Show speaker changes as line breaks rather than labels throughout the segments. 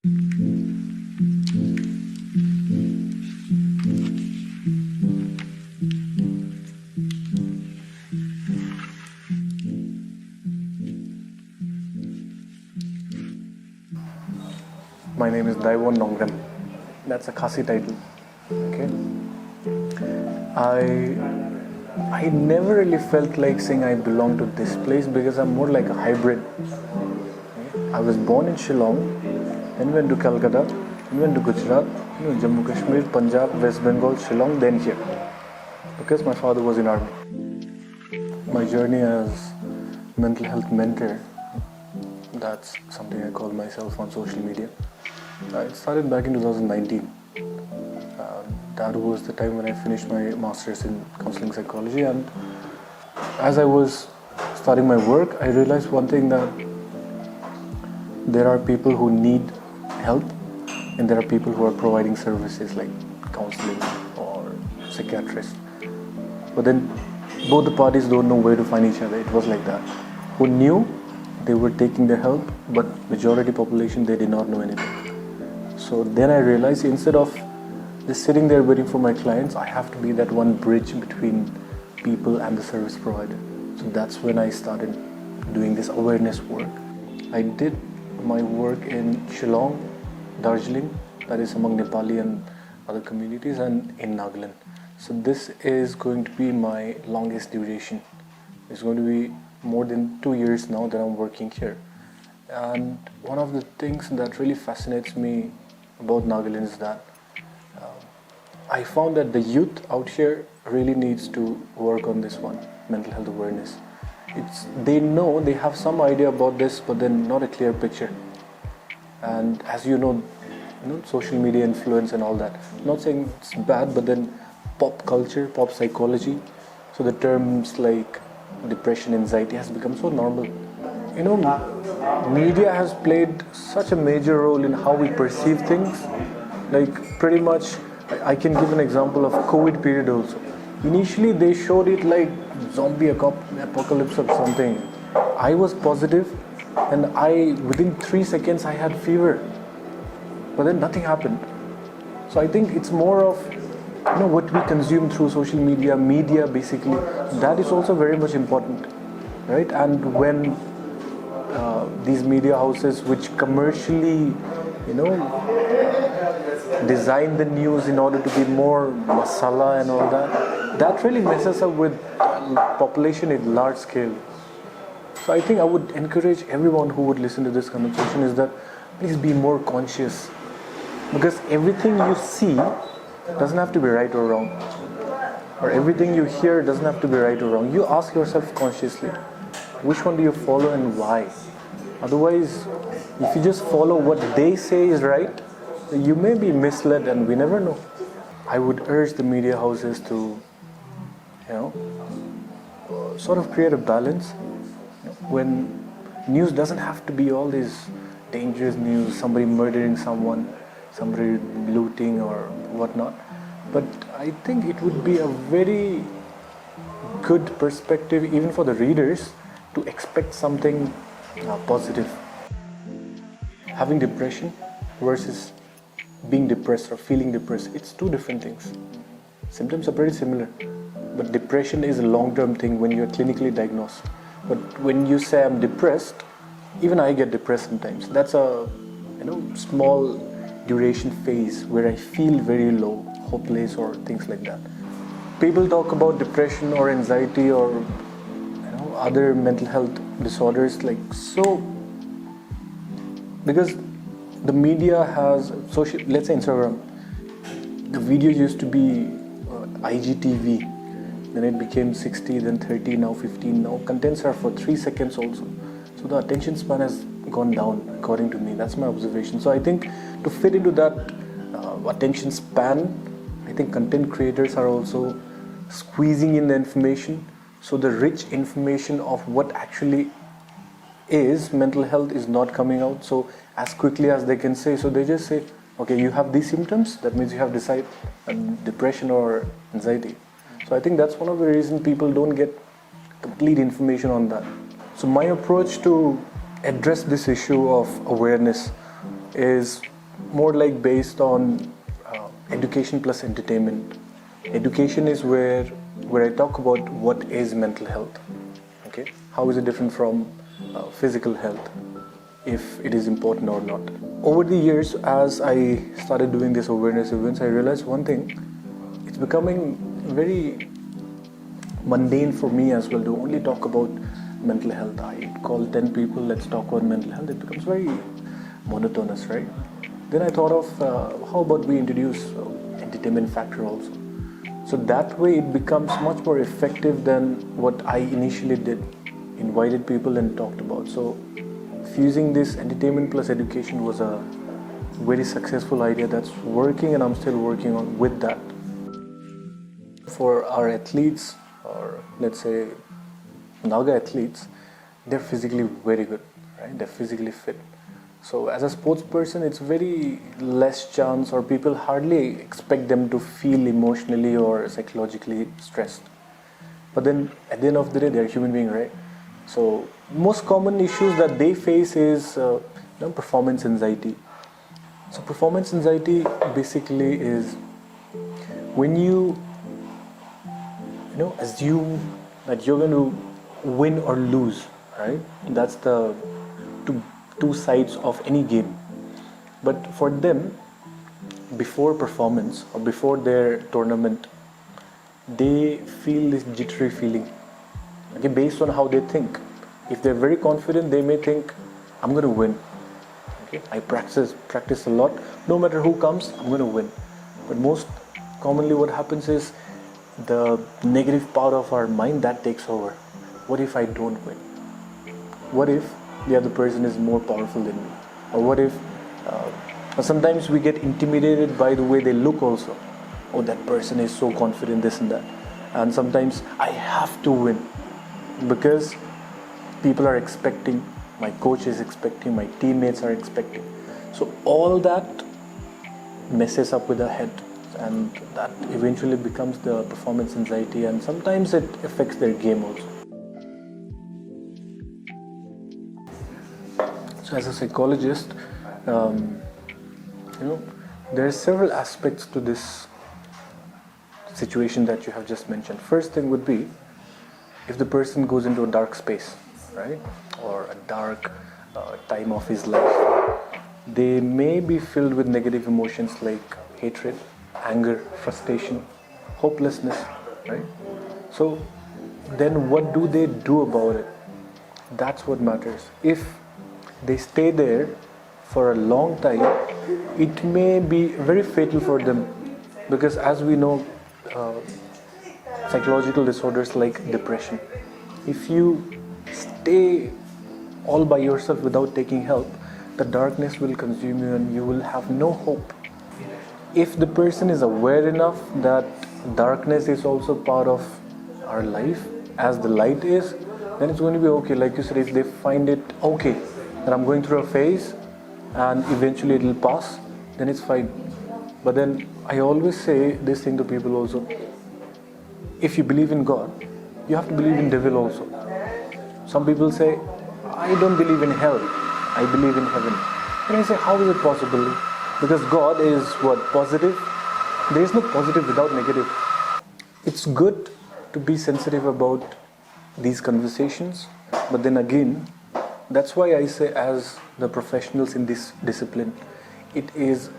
My name is Daewon Nongrem. That's a Khasi title. Okay. I never really felt like saying I belong to this place because I'm more like a hybrid. Okay? I was born in Shillong, then went to Calcutta, then went to Gujarat, Jammu Kashmir, Punjab, West Bengal, Shillong, then here. Because my father was in army. My journey as mental health mentor, that's something I call myself on social media. It started back in 2019. That was the time when I finished my master's in counseling psychology, and as I was starting my work, I realized one thing, that there are people who need help and there are people who are providing services like counseling or psychiatrists. But then both the parties don't know where to find each other. It was like that. Who knew, they were taking the help, but majority population, they did not know anything. So then I realized, instead of just sitting there waiting for my clients, I have to be that one bridge between people and the service provider. So that's when I started doing this awareness work. I did my work in Shillong, Darjeeling, that is among Nepali and other communities, and in Nagaland. So this is going to be my longest duration. It's going to be more than 2 years now that I'm working here. And one of the things that really fascinates me about Nagaland is that I found that the youth out here really needs to work on this one, mental health awareness. They know, they have some idea about this, but then not a clear picture. And as you know, social media influence and all that. I'm not saying it's bad, but then pop culture, pop psychology. So the terms like depression, anxiety has become so normal. Media has played such a major role in how we perceive things. Like pretty much, I can give an example of COVID period also. Initially, they showed it like zombie apocalypse or something. I was positive, and within 3 seconds I had fever, but then nothing happened. So I think it's more of what we consume through social media basically. That is also very much important, right? And when these media houses, which commercially, design the news in order to be more masala and all that, that really messes up with population at large scale. So I think I would encourage everyone who would listen to this conversation is that please be more conscious, because everything you see doesn't have to be right or wrong, or everything you hear doesn't have to be right or wrong. You ask yourself consciously, which one do you follow and why? Otherwise, if you just follow what they say is right, you may be misled, and we never know. I would urge the media houses to, sort of create a balance. When news doesn't have to be all this dangerous news, somebody murdering someone, somebody looting or whatnot. But I think it would be a very good perspective even for the readers to expect something positive. Having depression versus being depressed or feeling depressed, it's two different things. Symptoms are pretty similar, but depression is a long-term thing when you're clinically diagnosed. But when you say I'm depressed, even I get depressed sometimes. That's a small duration phase where I feel very low, hopeless or things like that. People talk about depression or anxiety or other mental health disorders because the media has social, let's say Instagram, the video used to be IGTV, then it became 60, then 30, now 15, now contents are for 3 seconds also. So the attention span has gone down, according to me. That's my observation. So I think to fit into that attention span, I think content creators are also squeezing in the information. So the rich information of what actually is mental health is not coming out so as quickly as they can say. So they just say, okay, you have these symptoms, that means you have depression or anxiety. So I think that's one of the reasons people don't get complete information on that. So my approach to address this issue of awareness is more like based on education plus entertainment. Education is where I talk about what is mental health. Okay, how is it different from physical health, if it is important or not. Over the years, as I started doing these awareness events, I realized one thing: it's becoming very mundane for me as well to only talk about mental health. I call 10 people, let's talk about mental health. It becomes very monotonous, right? Then I thought of how about we introduce entertainment factor also. So that way it becomes much more effective than what I initially did, invited people and talked about. So fusing this entertainment plus education was a very successful idea that's working, and I'm still working on with that. For our athletes, or let's say Naga athletes, they're physically very good, right? They're physically fit. So as a sports person, it's very less chance, or people hardly expect them to feel emotionally or psychologically stressed. But then at the end of the day, they're human being, right? So most common issues that they face is performance anxiety. So performance anxiety basically is when you assume that you're going to win or lose, right? That's the two sides of any game. But for them, before performance or before their tournament, they feel this jittery feeling, okay, based on how they think. If they're very confident, they may think, I'm going to win. Okay, I practice a lot. No matter who comes, I'm going to win. But most commonly what happens is the negative part of our mind that takes over. What if I don't win? What if the other person is more powerful than me? Or what if sometimes we get intimidated by the way they look also. Oh, that person is so confident, this and that. And sometimes I have to win because people are expecting, my coach is expecting, my teammates are expecting. So all that messes up with the head, and that eventually becomes the performance anxiety, and sometimes it affects their game also. So as a psychologist, there are several aspects to this situation that you have just mentioned. First thing would be if the person goes into a dark space, right, or a dark time of his life, they may be filled with negative emotions like hatred, anger, frustration, hopelessness, right? So then what do they do about it? That's what matters. If they stay there for a long time, it may be very fatal for them, because as we know, psychological disorders like depression, if you stay all by yourself without taking help, the darkness will consume you and you will have no hope. If the person is aware enough that darkness is also part of our life as the light is, then it's going to be okay. Like you said, if they find it okay that I'm going through a phase and eventually it will pass, then it's fine. But then I always say this thing to people also: if you believe in God, you have to believe in devil also. Some people say, I don't believe in hell, I believe in heaven. And I say, how is it possible? Because God is what? Positive. There is no positive without negative. It's good to be sensitive about these conversations, but then again, that's why I say, as the professionals in this discipline, it is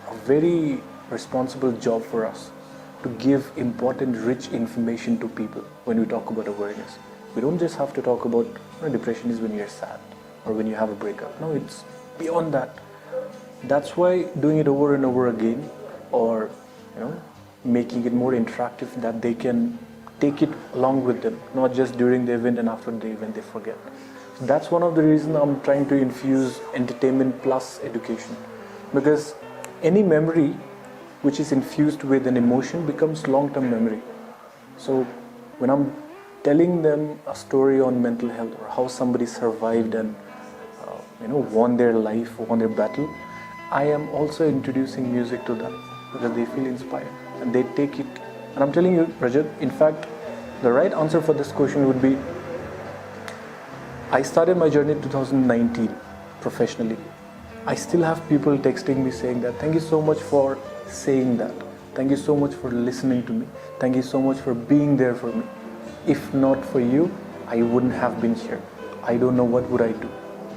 a very responsible job for us to give important, rich information to people when we talk about awareness. We don't just have to talk about depression is when you're sad or when you have a breakup. No, it's beyond that. That's why doing it over and over again, or making it more interactive, that they can take it along with them, not just during the event and after the event they forget. So that's one of the reasons I'm trying to infuse entertainment plus education, because any memory which is infused with an emotion becomes long-term memory. So when I'm telling them a story on mental health, or how somebody survived and won their life, won their battle, I am also introducing music to them, because they feel inspired and they take it. And I'm telling you, Rajat, in fact, the right answer for this question would be, I started my journey in 2019 professionally. I still have people texting me saying that, thank you so much for saying that. Thank you so much for listening to me. Thank you so much for being there for me. If not for you, I wouldn't have been here. I don't know what would I do.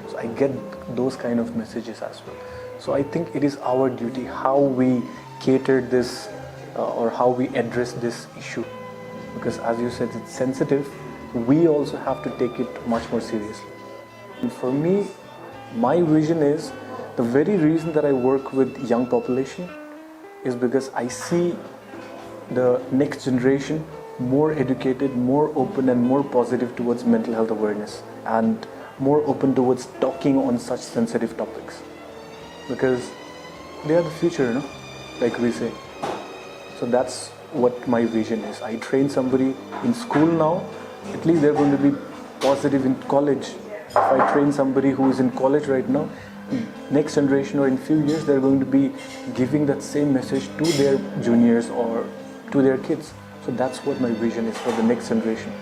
So I get those kind of messages as well. So I think it is our duty how we cater this or how we address this issue. Because as you said, it's sensitive. We also have to take it much more seriously. And for me, my vision is the very reason that I work with young population is because I see the next generation more educated, more open and more positive towards mental health awareness and more open towards talking on such sensitive topics. Because they are the future, you know, like we say. So that's what my vision is. I train somebody in school now, at least they're going to be positive in college. If I train somebody who is in college right now, next generation or in few years they're going to be giving that same message to their juniors or to their kids. So that's what my vision is for the next generation.